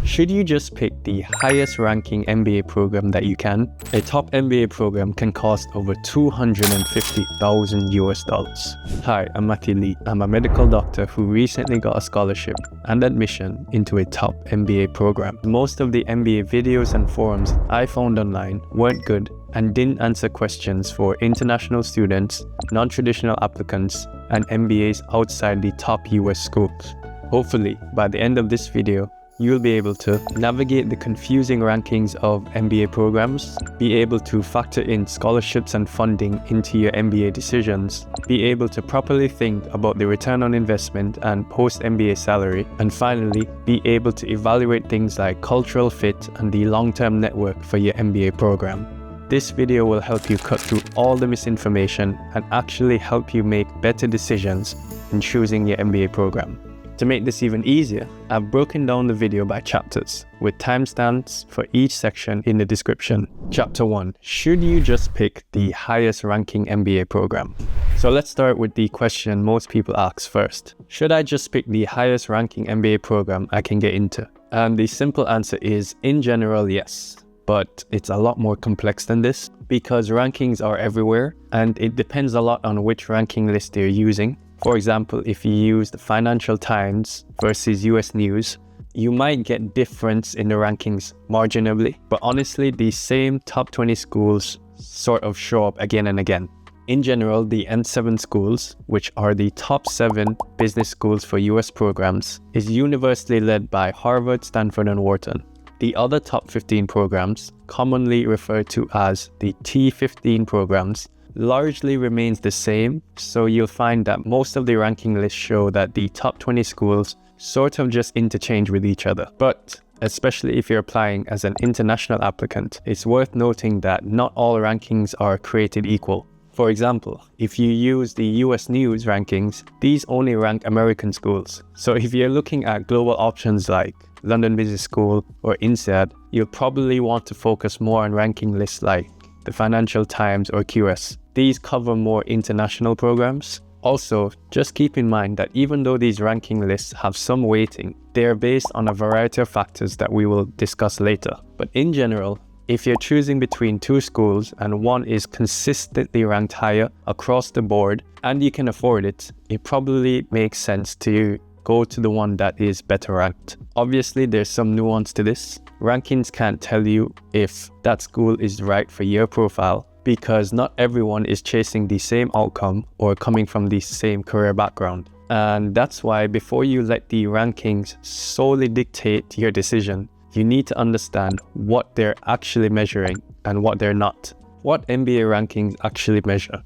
Should you just pick the highest ranking MBA program that you can? A top MBA program can cost over $250,000. Hi, I'm Matthew Lee. I'm a medical doctor who recently got a scholarship and admission into a top MBA program. Most of the MBA videos and forums I found online weren't good and didn't answer questions for international students, non-traditional applicants, and MBAs outside the top US schools. Hopefully, by the end of this video, you'll be able to navigate the confusing rankings of MBA programs, be able to factor in scholarships and funding into your MBA decisions, be able to properly think about the return on investment and post-MBA salary, and finally, be able to evaluate things like cultural fit and the long-term network for your MBA program. This video will help you cut through all the misinformation and actually help you make better decisions in choosing your MBA program. To make this even easier, I've broken down the video by chapters, with timestamps for each section in the description. Chapter 1. Should you just pick the highest ranking MBA program? So let's start with the question most people ask first. Should I just pick the highest ranking MBA program I can get into? And the simple answer is, in general, yes. But it's a lot more complex than this, because rankings are everywhere, and it depends a lot on which ranking list you're using. For example, if you use the Financial Times versus US News, you might get difference in the rankings marginally, but honestly, the same top 20 schools sort of show up again and again. In general, the N7 schools, which are the top 7 business schools for US programs, is universally led by Harvard, Stanford, and Wharton. The other top 15 programs, commonly referred to as the T15 programs, largely remains the same, so you'll find that most of the ranking lists show that the top 20 schools sort of just interchange with each other. But especially if you're applying as an international applicant, it's worth noting that not all rankings are created equal. For example, if you use the US News rankings, these only rank American schools. So if you're looking at global options like London Business School or INSEAD, you'll probably want to focus more on ranking lists like the Financial Times or QS. These cover more international programs. Also, just keep in mind that even though these ranking lists have some weighting, they are based on a variety of factors that we will discuss later. But in general, if you're choosing between two schools and one is consistently ranked higher across the board and you can afford it, it probably makes sense to go to the one that is better ranked. Obviously, there's some nuance to this. Rankings can't tell you if that school is right for your profile, because not everyone is chasing the same outcome or coming from the same career background. And that's why before you let the rankings solely dictate your decision, you need to understand what they're actually measuring and what they're not. What MBA rankings actually measure.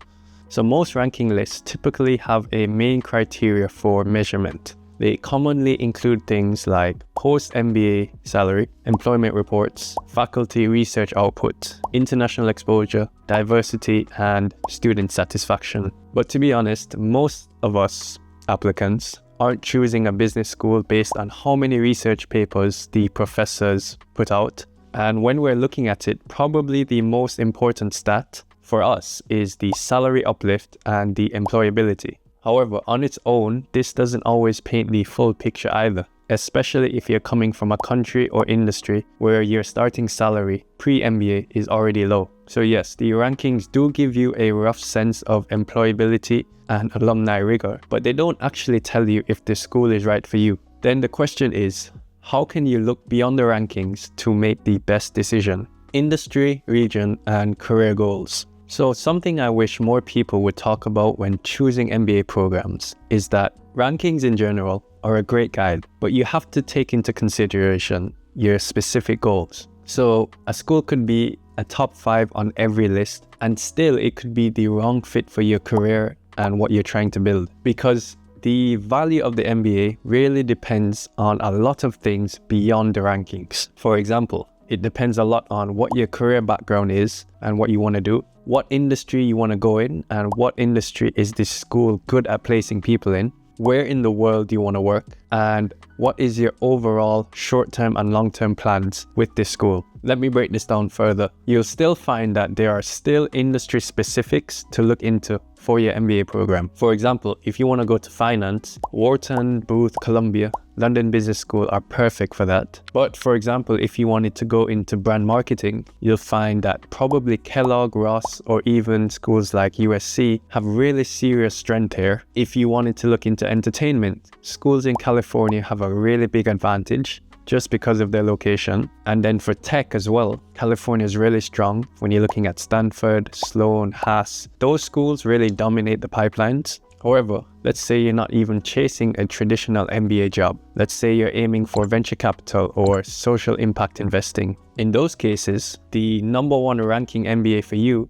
So most ranking lists typically have a main criteria for measurement. They commonly include things like post-MBA salary, employment reports, faculty research output, international exposure, diversity, and student satisfaction. But to be honest, most of us applicants aren't choosing a business school based on how many research papers the professors put out. And when we're looking at it, probably the most important stat for us is the salary uplift and the employability. However, on its own, this doesn't always paint the full picture either, especially if you're coming from a country or industry where your starting salary pre-MBA is already low. So yes, the rankings do give you a rough sense of employability and alumni rigor, but they don't actually tell you if the school is right for you. Then the question is, how can you look beyond the rankings to make the best decision? Industry, region, and career goals. So something I wish more people would talk about when choosing MBA programs is that rankings in general are a great guide, but you have to take into consideration your specific goals. So a school could be a top 5 on every list, and still it could be the wrong fit for your career and what you're trying to build, because the value of the MBA really depends on a lot of things beyond the rankings. For example, it depends a lot on what your career background is and what you want to do, what industry you want to go in, and what industry is this school good at placing people in, where in the world do you want to work, and what is your overall short-term and long-term plans with this school. Let me break this down further. You'll still find that there are still industry specifics to look into for your MBA program. For example, if you want to go to finance, Wharton, Booth, Columbia, London Business School are perfect for that. But for example, if you wanted to go into brand marketing, you'll find that probably Kellogg, Ross, or even schools like USC have really serious strength here. If you wanted to look into entertainment, schools in California have a really big advantage just because of their location. And then for tech as well, California is really strong. When you're looking at Stanford, Sloan, Haas, those schools really dominate the pipelines. However, let's say you're not even chasing a traditional MBA job. Let's say you're aiming for venture capital or social impact investing. In those cases, the #1 ranking MBA for you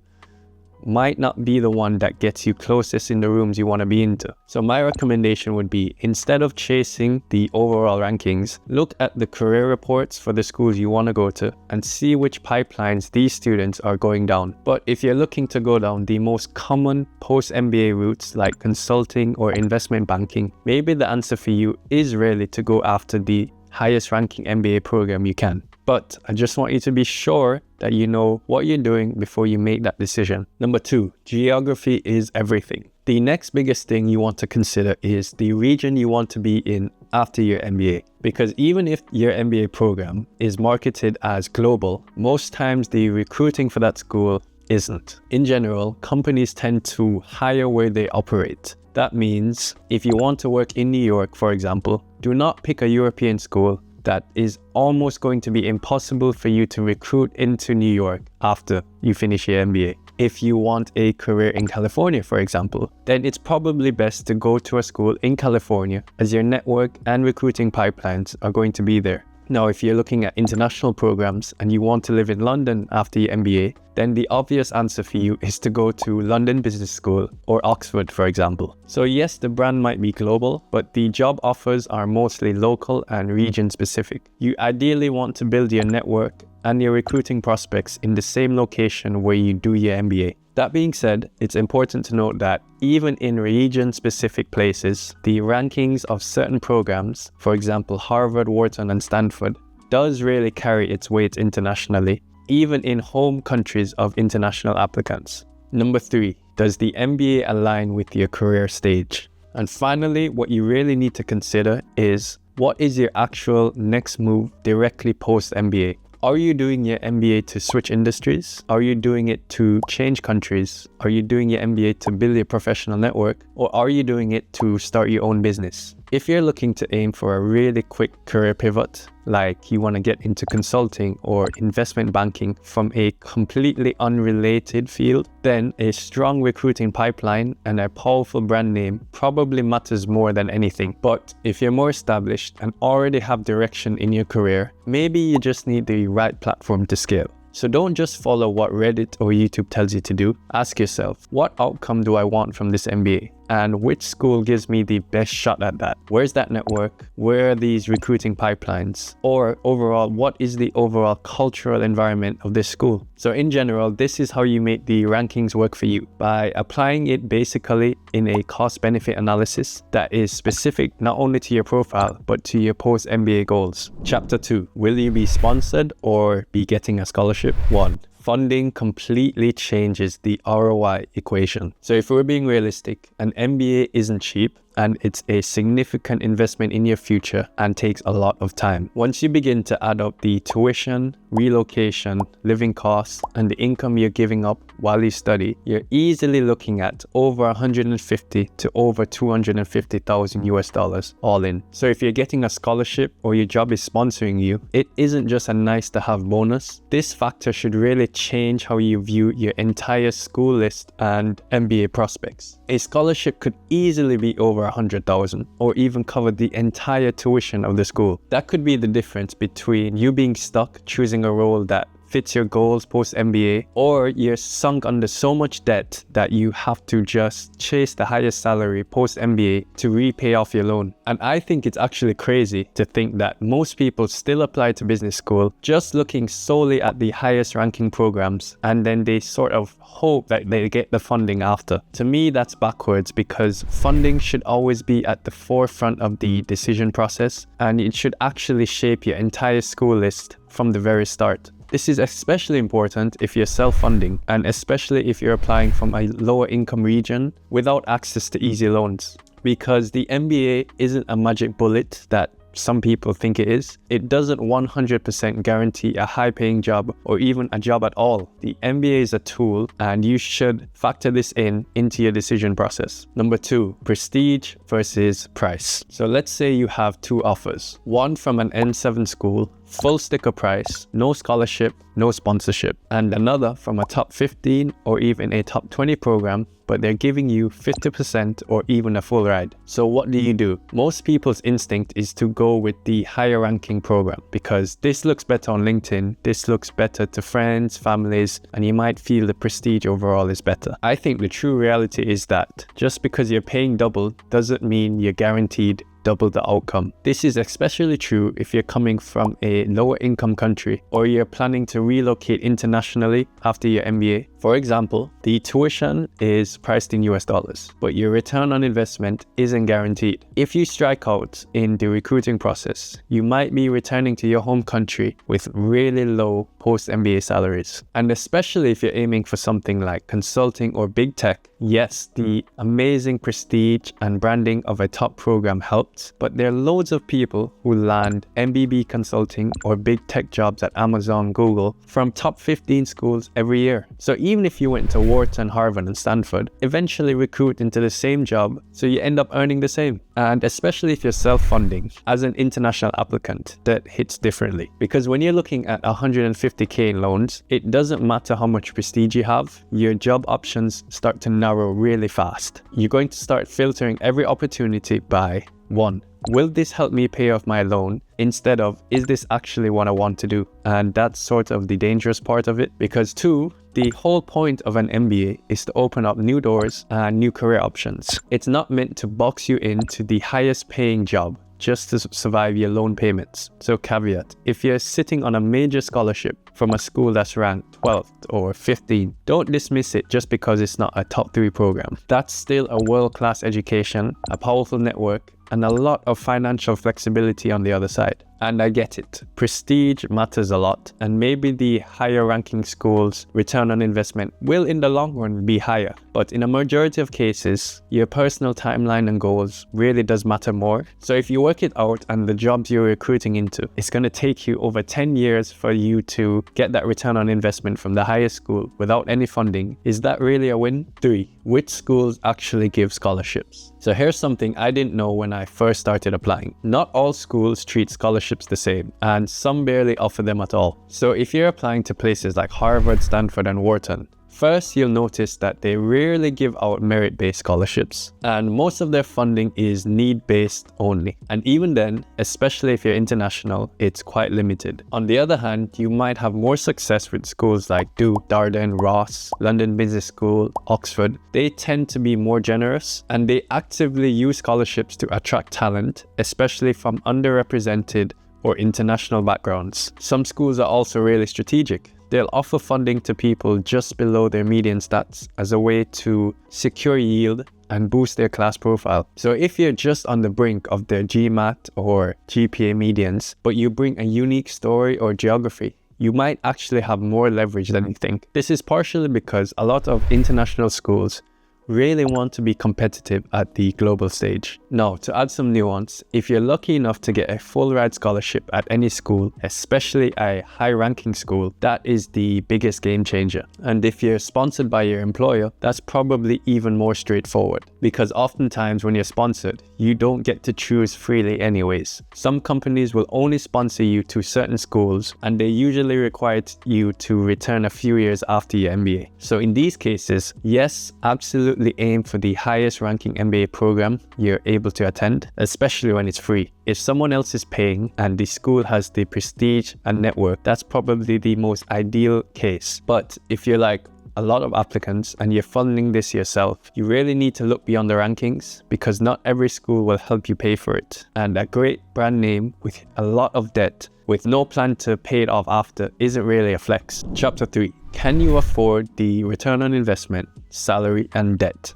might not be the one that gets you closest in the rooms you want to be into. So my recommendation would be, instead of chasing the overall rankings, look at the career reports for the schools you want to go to and see which pipelines these students are going down. But if you're looking to go down the most common post-MBA routes like consulting or investment banking, maybe the answer for you is really to go after the highest ranking MBA program you can. But I just want you to be sure that you know what you're doing before you make that decision. Number 2, geography is everything. The next biggest thing you want to consider is the region you want to be in after your MBA. Because even if your MBA program is marketed as global, most times the recruiting for that school isn't. In general, companies tend to hire where they operate. That means if you want to work in New York, for example, do not pick a European school that is almost going to be impossible for you to recruit into New York after you finish your MBA. If you want a career in California, for example, then it's probably best to go to a school in California, as your network and recruiting pipelines are going to be there. Now, if you're looking at international programs and you want to live in London after your MBA, then the obvious answer for you is to go to London Business School or Oxford, for example. So yes, the brand might be global, but the job offers are mostly local and region specific. You ideally want to build your network and your recruiting prospects in the same location where you do your MBA. That being said, it's important to note that even in region-specific places, the rankings of certain programs, for example Harvard, Wharton, and Stanford, does really carry its weight internationally, even in home countries of international applicants. Number 3, does the MBA align with your career stage? And finally, what you really need to consider is, what is your actual next move directly post-MBA? Are you doing your MBA to switch industries? Are you doing it to change countries? Are you doing your MBA to build your professional network? Or are you doing it to start your own business? If you're looking to aim for a really quick career pivot, like you want to get into consulting or investment banking from a completely unrelated field, then a strong recruiting pipeline and a powerful brand name probably matters more than anything. But if you're more established and already have direction in your career, maybe you just need the right platform to scale. So don't just follow what Reddit or YouTube tells you to do. Ask yourself, what outcome do I want from this MBA? And which school gives me the best shot at that? Where's that network? Where are these recruiting pipelines? Or overall, what is the overall cultural environment of this school? So in general, this is how you make the rankings work for you, by applying it basically in a cost-benefit analysis that is specific not only to your profile, but to your post-MBA goals. Chapter 2, will you be sponsored or be getting a scholarship? 1. Funding completely changes the ROI equation. So if we're being realistic, an MBA isn't cheap, and it's a significant investment in your future and takes a lot of time. Once you begin to add up the tuition, relocation, living costs, and the income you're giving up while you study, you're easily looking at over 150 to over 250,000 US dollars all in. So if you're getting a scholarship or your job is sponsoring you, it isn't just a nice to have bonus. This factor should really change how you view your entire school list and MBA prospects. A scholarship could easily be over 100,000 or even cover the entire tuition of the school. That could be the difference between you being stuck choosing a role that fits your goals post-MBA, or you're sunk under so much debt that you have to just chase the highest salary post-MBA to repay off your loan. And I think it's actually crazy to think that most people still apply to business school just looking solely at the highest ranking programs, and then they sort of hope that they get the funding after. To me, that's backwards, because funding should always be at the forefront of the decision process, and it should actually shape your entire school list from the very start. This is especially important if you're self-funding, and especially if you're applying from a lower income region without access to easy loans. Because the MBA isn't a magic bullet that some people think it is. It doesn't 100% guarantee a high-paying job or even a job at all. The MBA is a tool, and you should factor this into your decision process. Number 2, prestige versus price. So let's say you have 2 offers. One from an N7 school, full sticker price, no scholarship, no sponsorship, and another from a top 15 or even a top 20 program, but they're giving you 50% or even a full ride. So what do? Most people's instinct is to go with the higher ranking program because this looks better on LinkedIn, this looks better to friends, families, and you might feel the prestige overall is better. I think the true reality is that just because you're paying double doesn't mean you're guaranteed double the outcome. This is especially true if you're coming from a lower income country or you're planning to relocate internationally after your MBA. For example, the tuition is priced in US dollars, but your return on investment isn't guaranteed. If you strike out in the recruiting process, you might be returning to your home country with really low post-MBA salaries. And especially if you're aiming for something like consulting or big tech, yes, the amazing prestige and branding of a top program helps, but there are loads of people who land MBB consulting or big tech jobs at Amazon, Google from top 15 schools every year. So even if you went to Wharton, Harvard and Stanford, eventually recruit into the same job, so you end up earning the same. And especially if you're self-funding, as an international applicant, that hits differently. Because when you're looking at 150k in loans, it doesn't matter how much prestige you have, your job options start to narrow really fast. You're going to start filtering every opportunity by 1. Will this help me pay off my loan? Instead of, is this actually what I want to do? And that's sort of the dangerous part of it. Because 2, the whole point of an MBA is to open up new doors and new career options. It's not meant to box you into the highest paying job just to survive your loan payments. So caveat, if you're sitting on a major scholarship from a school that's ranked 12th or 15th, don't dismiss it just because it's not a top 3 program. That's still a world-class education, a powerful network, and a lot of financial flexibility on the other side. And I get it, prestige matters a lot, and maybe the higher ranking schools' return on investment will in the long run be higher. But in a majority of cases, your personal timeline and goals really does matter more. So if you work it out and the jobs you're recruiting into, it's going to take you over 10 years for you to get that return on investment from the highest school without any funding. Is that really a win? 3. Which schools actually give scholarships? So here's something I didn't know when I first started applying. Not all schools treat scholarships the same, and some barely offer them at all. So if you're applying to places like Harvard, Stanford and Wharton, first, you'll notice that they rarely give out merit-based scholarships, and most of their funding is need-based only. And even then, especially if you're international, it's quite limited. On the other hand, you might have more success with schools like Duke, Darden, Ross, London Business School, Oxford. They tend to be more generous, and they actively use scholarships to attract talent, especially from underrepresented or international backgrounds. Some schools are also really strategic. They'll offer funding to people just below their median stats as a way to secure yield and boost their class profile. So if you're just on the brink of their GMAT or GPA medians, but you bring a unique story or geography, you might actually have more leverage than you think. This is partially because a lot of international schools really want to be competitive at the global stage. Now, to add some nuance, if you're lucky enough to get a full ride scholarship at any school, especially a high-ranking school, that is the biggest game changer. And if you're sponsored by your employer, that's probably even more straightforward, because oftentimes when you're sponsored, you don't get to choose freely anyways. Some companies will only sponsor you to certain schools, and they usually require you to return a few years after your MBA. So in these cases, yes, absolutely aim for the highest ranking MBA program you're able to attend, especially when it's free. If someone else is paying and the school has the prestige and network, that's probably the most ideal case. But if you're like a lot of applicants and you're funneling this yourself, you really need to look beyond the rankings, because not every school will help you pay for it. And a great brand name with a lot of debt with no plan to pay it off after isn't really a flex. Chapter 3. Can you afford the return on investment, salary and debt?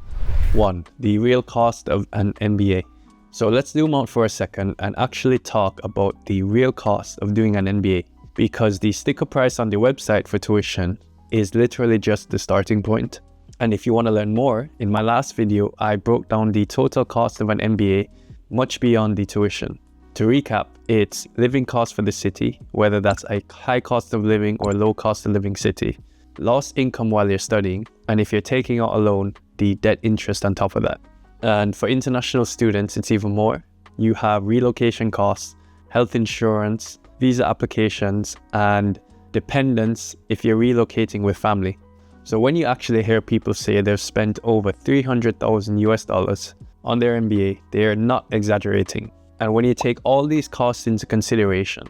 1. The real cost of an MBA. So let's zoom out for a second and actually talk about the real cost of doing an MBA. because the sticker price on the website for tuition is literally just the starting point. And if you want to learn more, in my last video, I broke down the total cost of an MBA much beyond the tuition. To recap, it's living costs for the city, whether that's a high cost of living or low cost of living city, lost income while you're studying, and if you're taking out a loan, the debt interest on top of that. And for international students, it's even more. You have relocation costs, health insurance, visa applications, and dependents if you're relocating with family. So when you actually hear people say they've spent over 300,000 US dollars on their MBA, they are not exaggerating. And when you take all these costs into consideration,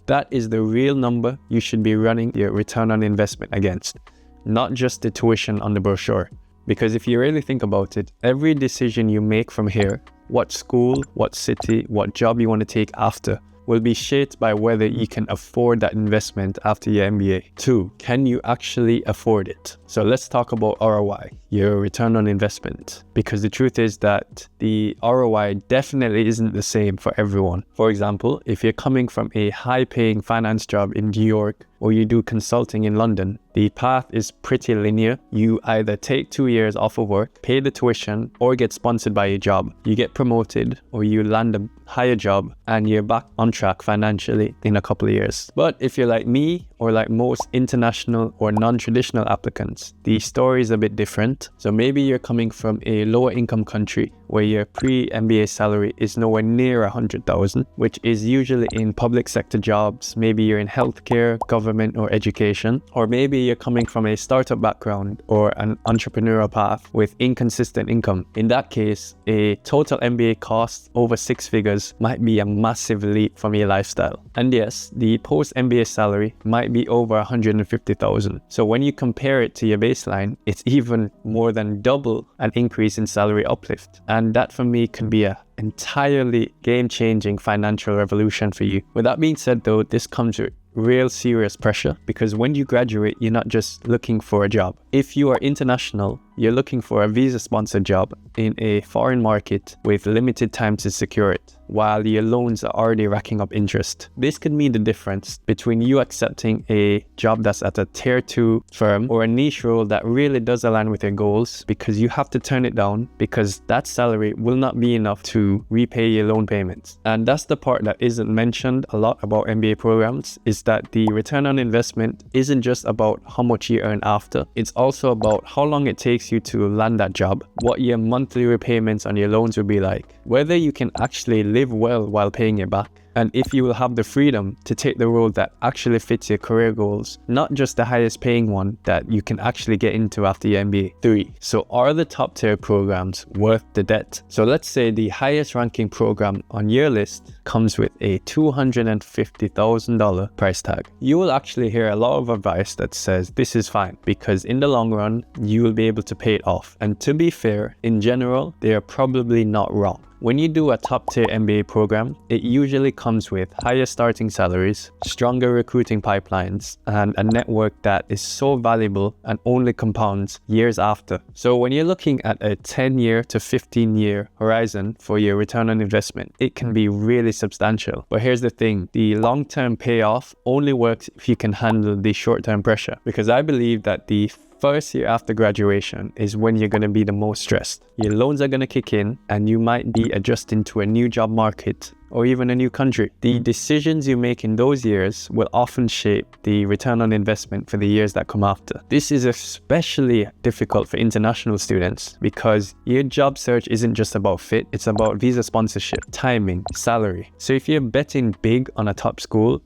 that is the real number you should be running your return on investment against, not just the tuition on the brochure. Because if you really think about it, every decision you make from here, what school, what city, what job you want to take after, will be shaped by whether you can afford that investment after your MBA. 2, can you actually afford it? So let's talk about ROI, your return on investment, because the truth is that the ROI definitely isn't the same for everyone. For example, if you're coming from a high-paying finance job in New York or you do consulting in London, the path is pretty linear. You either take 2 years off of work, pay the tuition, or get sponsored by a job. You get promoted or you land a higher job and you're back on track financially in a couple of years. But if you're like me or like most international or non-traditional applicants, the story is a bit different. So maybe you're coming from a lower income country where your pre-MBA salary is nowhere near 100,000, which is usually in public sector jobs. Maybe you're in healthcare, government, or education. Or maybe you're coming from a startup background or an entrepreneurial path with inconsistent income. In that case, a total MBA cost over 6 figures might be a massive leap from your lifestyle. And yes, the post-MBA salary might be over 150,000. So when you compare it to your baseline, it's even more than double an increase in salary uplift. And that for me could be a entirely game-changing financial revolution for you. With that being said though, this comes with real serious pressure, because when you graduate, you're not just looking for a job. If you are international, you're looking for a visa-sponsored job in a foreign market with limited time to secure it, while your loans are already racking up interest. This could mean the difference between you accepting a job that's at a tier 2 firm or a niche role that really does align with your goals, because you have to turn it down because that salary will not be enough to repay your loan payments. And that's the part that isn't mentioned a lot about MBA programs, is that the return on investment isn't just about how much you earn after, it's also about how long it takes you to land that job, what your monthly repayments on your loans will be like, whether you can actually live well while paying it back, and if you will have the freedom to take the role that actually fits your career goals, not just the highest paying one that you can actually get into after your MBA. 3, so are the top tier programs worth the debt? So let's say the highest ranking program on your list comes with a $250,000 price tag. You will actually hear a lot of advice that says this is fine because in the long run, you will be able to pay it off. And to be fair, in general, they are probably not wrong. When you do a top tier MBA program, it usually comes with higher starting salaries, stronger recruiting pipelines, and a network that is so valuable and only compounds years after. So when you're looking at a 10-year to 15-year horizon for your return on investment, it can be really substantial. But here's the thing, the long-term payoff only works if you can handle the short-term pressure, because I believe that the first year after graduation is when you're going to be the most stressed. Your loans are going to kick in and you might be adjusting to a new job market or even a new country. The decisions you make in those years will often shape the return on investment for the years that come after. This is especially difficult for international students because your job search isn't just about fit, it's about visa sponsorship, timing, salary. So if you're betting big on a top school,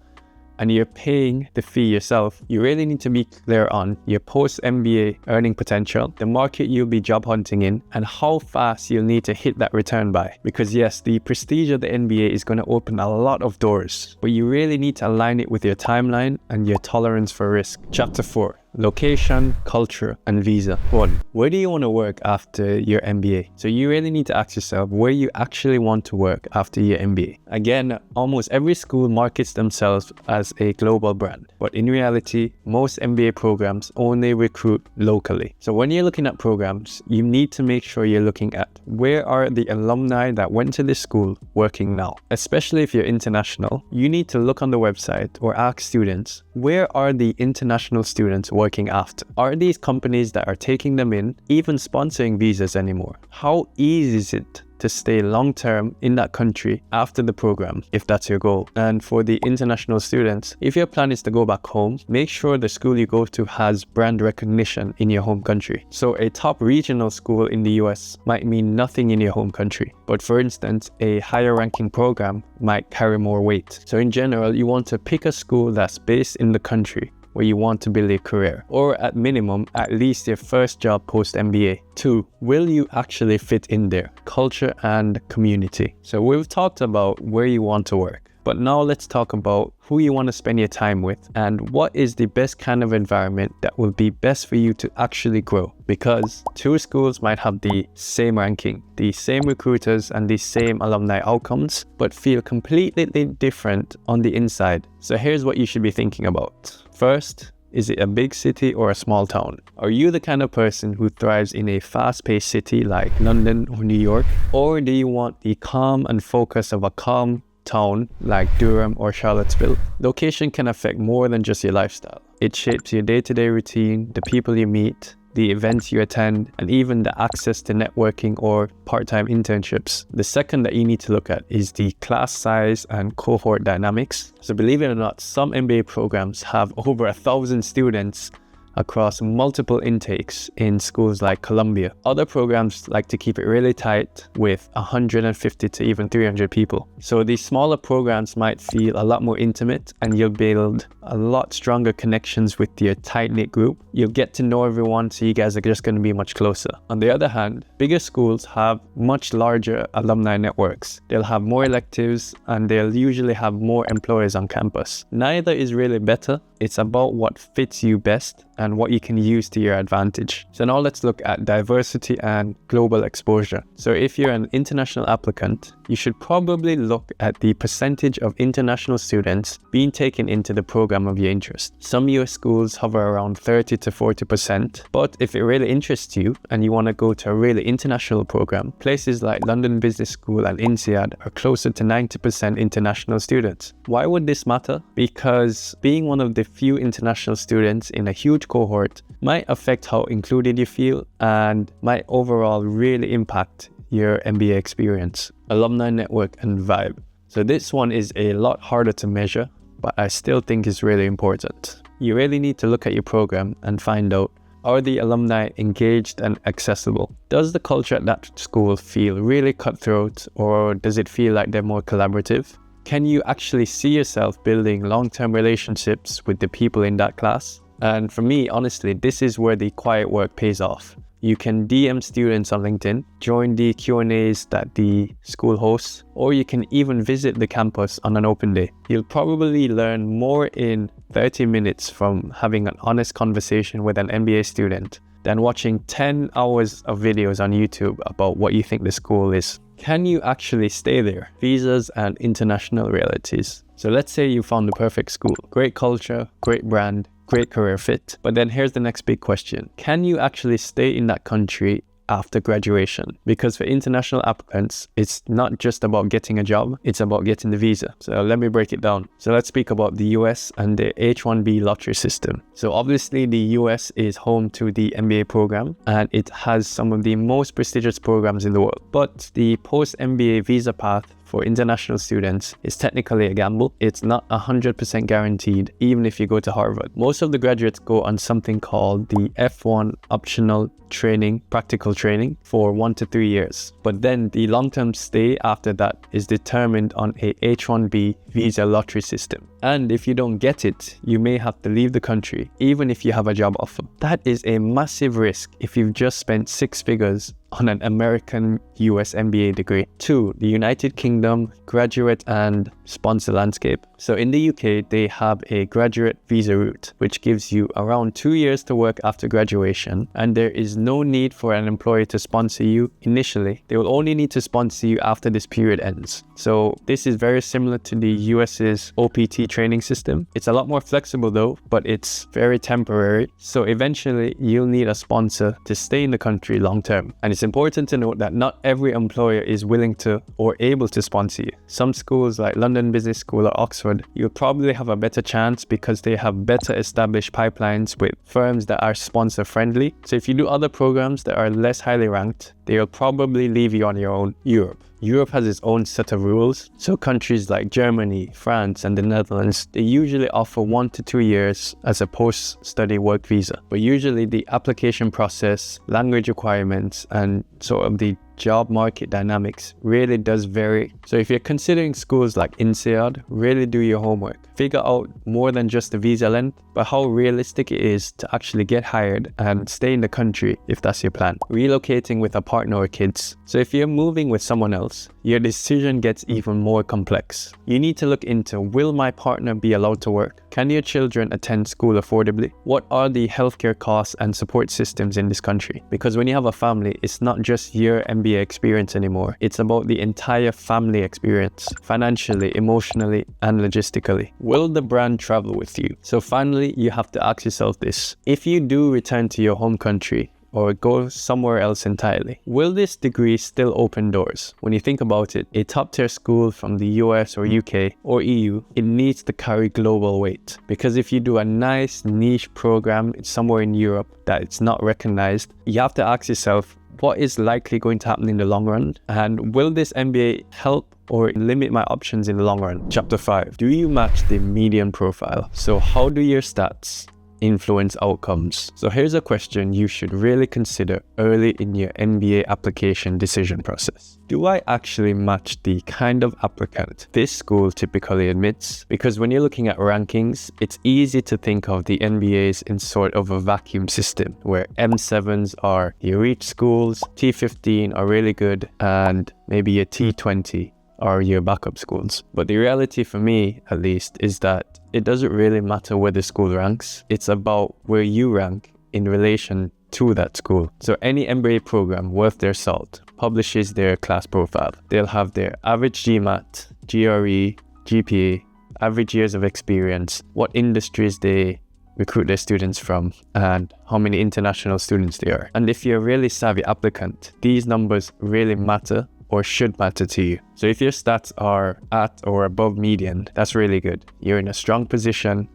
and you're paying the fee yourself, you really need to be clear on your post-MBA earning potential, the market you'll be job hunting in, and how fast you'll need to hit that return by. Because yes, the prestige of the MBA is going to open a lot of doors, but you really need to align it with your timeline and your tolerance for risk. Chapter 4. location, culture, and visa. 1. Where do you want to work after your MBA? So you really need to ask yourself where you actually want to work after your MBA. Again, almost every school markets themselves as a global brand, but in reality, most MBA programs only recruit locally. So when you're looking at programs, you need to make sure you're looking at where are the alumni that went to this school working now. Especially if you're international, you need to look on the website or ask students, where are the international students working after? Are these companies that are taking them in even sponsoring visas anymore? How easy is it to stay long-term in that country after the program, if that's your goal? And for the international students, if your plan is to go back home, make sure the school you go to has brand recognition in your home country. So a top regional school in the US might mean nothing in your home country, but for instance, a higher ranking program might carry more weight. So in general, you want to pick a school that's based in the country where you want to build a career, or at minimum, at least your first job post-MBA. 2. Will you actually fit in there? Culture and community. So we've talked about where you want to work, but now let's talk about who you want to spend your time with and what is the best kind of environment that will be best for you to actually grow. Because 2 schools might have the same ranking, the same recruiters, and the same alumni outcomes, but feel completely different on the inside. So here's what you should be thinking about. First, is it a big city or a small town? Are you the kind of person who thrives in a fast-paced city like London or New York? Or do you want the calm and focus of a calm town like Durham or Charlottesville? Location can affect more than just your lifestyle. It shapes your day-to-day routine, the people you meet, the events you attend, and even the access to networking or part-time internships. The second that you need to look at is the class size and cohort dynamics. So believe it or not, some MBA programs have over 1,000 students across multiple intakes in schools like Columbia. Other programs like to keep it really tight with 150 to even 300 people. So these smaller programs might feel a lot more intimate, and you'll build a lot stronger connections with your tight-knit group. You'll get to know everyone, so you guys are just going to be much closer. On the other hand, bigger schools have much larger alumni networks. They'll have more electives, and they'll usually have more employers on campus. Neither is really better. It's about what fits you best and what you can use to your advantage. So now let's look at diversity and global exposure. So if you're an international applicant, you should probably look at the percentage of international students being taken into the program of your interest. Some US schools hover around 30 to 40%, but if it really interests you and you want to go to a really international program, places like London Business School and INSEAD are closer to 90% international students. Why would this matter? Because being one of the few international students in a huge cohort might affect how included you feel and might overall really impact your MBA experience. Alumni network and vibe. So this one is a lot harder to measure, but I still think is really important. You really need to look at your program and find out, are the alumni engaged and accessible? Does the culture at that school feel really cutthroat, or does it feel like they're more collaborative? Can you actually see yourself building long-term relationships with the people in that class? And for me, honestly, this is where the quiet work pays off. You can DM students on LinkedIn, join the Q&As that the school hosts, or you can even visit the campus on an open day. You'll probably learn more in 30 minutes from having an honest conversation with an MBA student than watching 10 hours of videos on YouTube about what you think the school is. Can you actually stay there? Visas and international realities. So let's say you found the perfect school. Great culture, great brand, great career fit. But then here's the next big question. Can you actually stay in that country after graduation? Because for international applicants, it's not just about getting a job, it's about getting the visa. So let me break it down. So let's speak about the US and the H-1B lottery system. So obviously the US is home to the MBA program, and it has some of the most prestigious programs in the world. But the post-MBA visa path for international students is technically a gamble. It's not 100% guaranteed, even if you go to Harvard. Most of the graduates go on something called the F1 optional training, practical training for 1 to 3 years. But then the long-term stay after that is determined on a H-1B visa lottery system. And if you don't get it, you may have to leave the country, even if you have a job offer. That is a massive risk if you've just spent 6 figures on an American US MBA degree. 2. The United Kingdom graduate and sponsor landscape. So in the UK, they have a graduate visa route, which gives you around 2 years to work after graduation, and there is no need for an employer to sponsor you initially. They will only need to sponsor you after this period ends. So this is very similar to the US's OPT training system. It's a lot more flexible though, but it's very temporary. So eventually you'll need a sponsor to stay in the country long term. And it's important to note that not every employer is willing to or able to sponsor you. Some schools like London Business School or Oxford, you'll probably have a better chance because they have better established pipelines with firms that are sponsor friendly. So if you do other programs that are less highly ranked, they'll probably leave you on your own. Europe has its own set of rules. So countries like Germany, France, and the Netherlands, they usually offer 1 to 2 years as a post-study work visa. But usually the application process, language requirements, and sort of the job market dynamics really does vary. So if you're considering schools like INSEAD, really do your homework. Figure out more than just the visa length, but how realistic it is to actually get hired and stay in the country if that's your plan. Relocating with a partner or kids. So if you're moving with someone else, your decision gets even more complex. You need to look into, will my partner be allowed to work? Can your children attend school affordably? What are the healthcare costs and support systems in this country? Because when you have a family, it's not just your MBA experience anymore. It's about the entire family experience, financially, emotionally, and logistically. Will the brand travel with you? So finally, you have to ask yourself this. If you do return to your home country, or go somewhere else entirely, will this degree still open doors? When you think about it, a top tier school from the US or UK or EU, it needs to carry global weight. Because if you do a nice niche program somewhere in Europe that it's not recognized, you have to ask yourself, what is likely going to happen in the long run? And will this MBA help or limit my options in the long run? Chapter 5, do you match the median profile? So how do your stats influence outcomes? So here's a question you should really consider early in your MBA application decision process. Do I actually match the kind of applicant this school typically admits? Because when you're looking at rankings, it's easy to think of the MBAs in sort of a vacuum system where M7s are your reach schools, T15 are really good, and maybe your T20 are your backup schools. But the reality for me, at least, is that it doesn't really matter where the school ranks. It's about where you rank in relation to that school. So any MBA program worth their salt publishes their class profile. They'll have their average GMAT, GRE, GPA, average years of experience, what industries they recruit their students from, and how many international students they are. And if you're a really savvy applicant, these numbers really matter or should matter to you. So if your stats are at or above median, that's really good. You're in a strong position,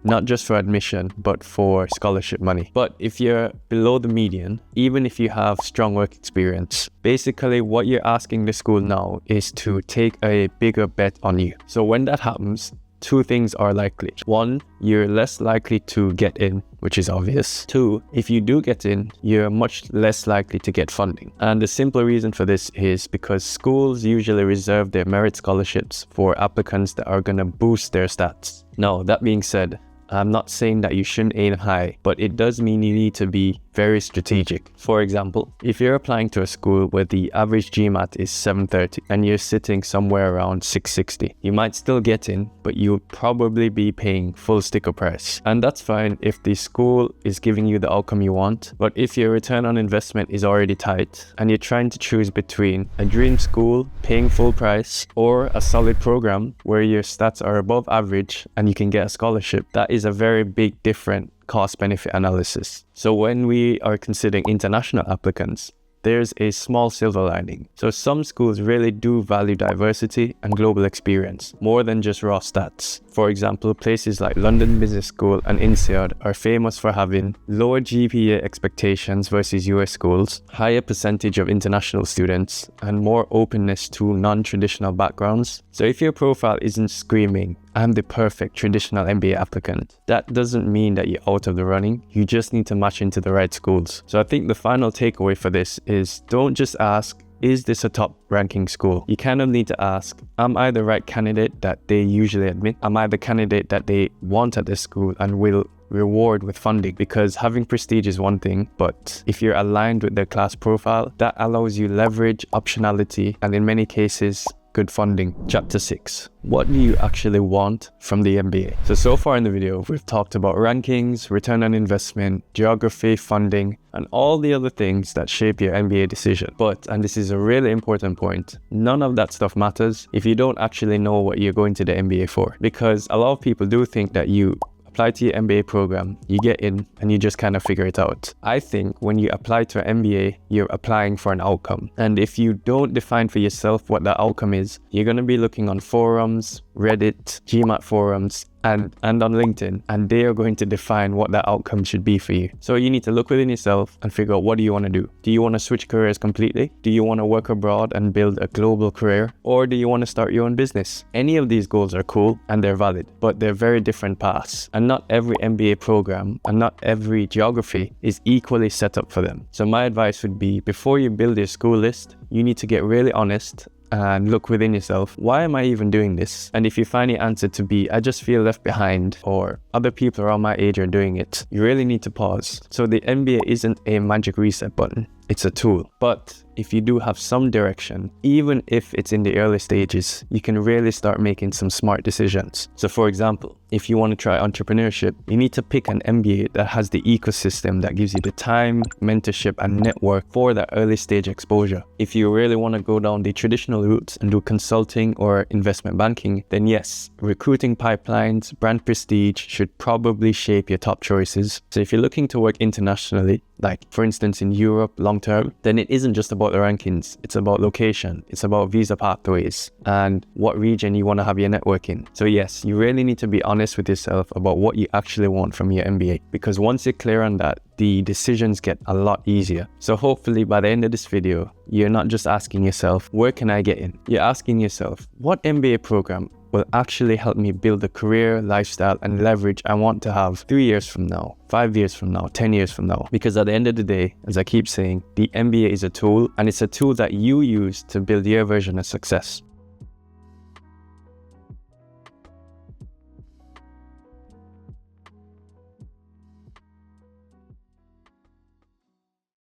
not just for admission, but for scholarship money. But if you're below the median, even if you have strong work experience, basically what you're asking the school now is to take a bigger bet on you. So when that happens, 2 things are likely. 1, you're less likely to get in, which is obvious. 2, if you do get in, you're much less likely to get funding. And the simple reason for this is because schools usually reserve their merit scholarships for applicants that are going to boost their stats. Now, that being said, I'm not saying that you shouldn't aim high, but it does mean you need to be very strategic. For example, if you're applying to a school where the average GMAT is 730 and you're sitting somewhere around 660, you might still get in, but you'll probably be paying full sticker price. And that's fine if the school is giving you the outcome you want, but if your return on investment is already tight and you're trying to choose between a dream school paying full price or a solid program where your stats are above average and you can get a scholarship, that is a very big difference cost-benefit analysis. So when we are considering international applicants, there's a small silver lining. So some schools really do value diversity and global experience more than just raw stats. For example, places like London Business School and INSEAD are famous for having lower GPA expectations versus US schools, higher percentage of international students, and more openness to non-traditional backgrounds. So if your profile isn't screaming, I'm the perfect traditional MBA applicant, that doesn't mean that you're out of the running. You just need to match into the right schools. So I think the final takeaway for this is don't just ask, is this a top ranking school? You kind of need to ask, am I the right candidate that they usually admit? Am I the candidate that they want at this school and will reward with funding? Because having prestige is one thing, but if you're aligned with their class profile, that allows you leverage, optionality, and in many cases, good funding. Chapter 6. What do you actually want from the MBA? So far in the video, we've talked about rankings, return on investment, geography, funding, and all the other things that shape your MBA decision. But, and this is a really important point, none of that stuff matters if you don't actually know what you're going to the MBA for. Because a lot of people do think that you apply to your MBA program, you get in, and you just kind of figure it out. I think when you apply to an MBA, you're applying for an outcome. And if you don't define for yourself what that outcome is, you're going to be looking on forums, Reddit, GMAT forums, and on LinkedIn, and they are going to define what that outcome should be for you. So you need to look within yourself and figure out, what do you want to do? Do you want to switch careers completely? Do you want to work abroad and build a global career? Or do you want to start your own business? Any of these goals are cool and they're valid, but they're very different paths. And not every MBA program and not every geography is equally set up for them. So my advice would be, before you build your school list, you need to get really honest and look within yourself. Why am I even doing this? And if you find the answer to be, I just feel left behind, or other people around my age are doing it, you really need to pause. So the MBA isn't a magic reset button. It's a tool. But if you do have some direction, even if it's in the early stages, you can really start making some smart decisions. So for example, if you want to try entrepreneurship, you need to pick an MBA that has the ecosystem that gives you the time, mentorship, and network for that early stage exposure. If you really want to go down the traditional routes and do consulting or investment banking, then yes, recruiting pipelines, brand prestige should probably shape your top choices. So if you're looking to work internationally, like for instance in Europe long term, then it isn't just about the rankings, it's about location, it's about visa pathways and what region you want to have your network in. So yes, you really need to be honest with yourself about what you actually want from your MBA, because once you're clear on that, the decisions get a lot easier. So hopefully by the end of this video, you're not just asking yourself, where can I get in? You're asking yourself, what MBA program will actually help me build a career, lifestyle, and leverage I want to have 3 years from now, 5 years from now, 10 years from now. Because at the end of the day, as I keep saying, the MBA is a tool, and it's a tool that you use to build your version of success.